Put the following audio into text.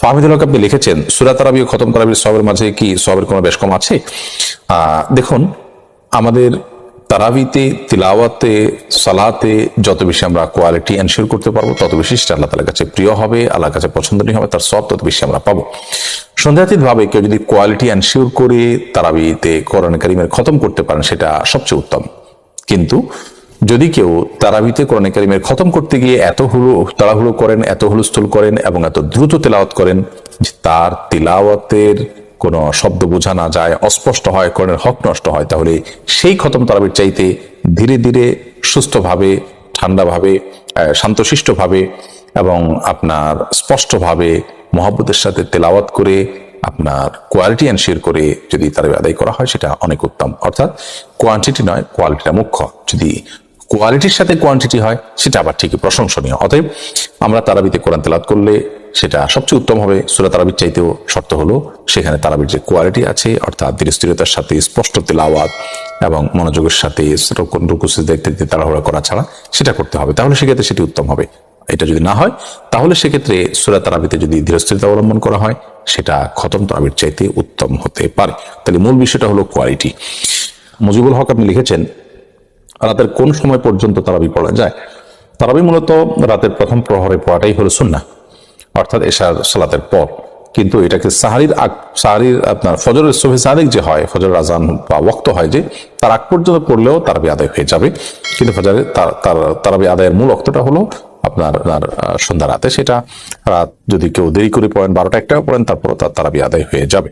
ফাহমিদুল হক আপনি লিখেছেন সূরা তারাবি খতম করার সওয়াবের মাঝে কি সওয়াবের কোনো বেশ কম আছে? দেখুন, আমাদের তারাবিতে, তিলাওয়াতে, সালাতে যত বেশি আমরা কোয়ালিটি এনশিওর করতে পারবো তত বেশি সেটা আল্লাহ তাআলার কাছে প্রিয় হবে, আল্লাহর কাছে পছন্দনীয় হবে, তার সওয়াব তত বেশি আমরা পাবো। সন্দেহাতীত ভাবে কেউ যদি কোয়ালিটি এনশিওর করে তারাবিতে কোরআন কারীমের খতম করতে পারেন সেটা সবচেয়ে উত্তম। কিন্তু যদি কেউ তারাবিতে কোরআন কারীমের খতম করতে গিয়ে এত তাড়াহুড়ো করেন, এত হুলস্থুল করেন এবং এত দ্রুত তেলাওয়াত করেন যে তার তিলাওয়াতের কোনো শব্দ বোঝা না যায়, অস্পষ্ট হয়, কোরআনের হক নষ্ট হয়, তাহলে সেই খতম তারাবির চাইতে ধীরে ধীরে সুস্থভাবে, ঠান্ডাভাবে, শান্তশিষ্টভাবে এবং আপনার স্পষ্টভাবে মহব্বতের সাথে তেলাওয়াত করে আপনার কোয়ালিটি এনশিওর করে যদি তারাবি আদায় করা হয় সেটা অনেক উত্তম। অর্থাৎ কোয়ান্টিটি নয়, কোয়ালিটিটা মুখ্য। যদি কোয়ালিটির সাথে কোয়ান্টিটি হয় সেটা আবার ঠিকই প্রশংসনীয়। অতএব আমরা তারাবিতে কোরআন তেলাওয়াত করলে সেটা সবচেয়ে উত্তম হবে। সূরা তারাবির চাইতেও শর্ত হলো সেখানে তারাবির যে কোয়ালিটি আছে, অর্থাৎ ধীরস্থিরতার সাথে স্পষ্ট তেলাওয়াত এবং মনোযোগের সাথে রুকু সিজদা ইত্যাদি তাড়াহুড়া করা ছাড়া সেটা করতে হবে, তাহলে সেক্ষেত্রে সেটি উত্তম হবে। এটা যদি না হয় তাহলে সেক্ষেত্রে সূরা তারাবিতে যদি ধীরস্থিরতা অবলম্বন করা হয় সেটা খতম তারাবির চাইতে উত্তম হতে পারে। তাহলে মূল বিষয়টা হলো কোয়ালিটি। মুজিবুল হক আপনি লিখেছেন রাতের কোন সময় পর্যন্ত তারাবি পড়া যায়? তারাবি মূলত রাতের প্রথম প্রহরে পড়াটাই হলো সুন্নাহ, অর্থাৎ এশার সালাতের পর। কিন্তু এটাকে সাহারির আপনার ফজরের সুবহে সাদিক যে হয়, ফজরের আজান বা ওয়াক্ত হয় যে, তার আগ পর্যন্ত পড়লেও তারাবি আদায় হয়ে যাবে। কিন্তু ফজরের তারাবি আদায়ের মূল ওয়াক্তটা হলো আপনার সন্ধ্যা রাতে। সেটা রাত যদি কেউ দেরি করে পড়েন, 12টা 1টা পড়েন, তারপর তার তারাবি আদায় হয়ে যাবে।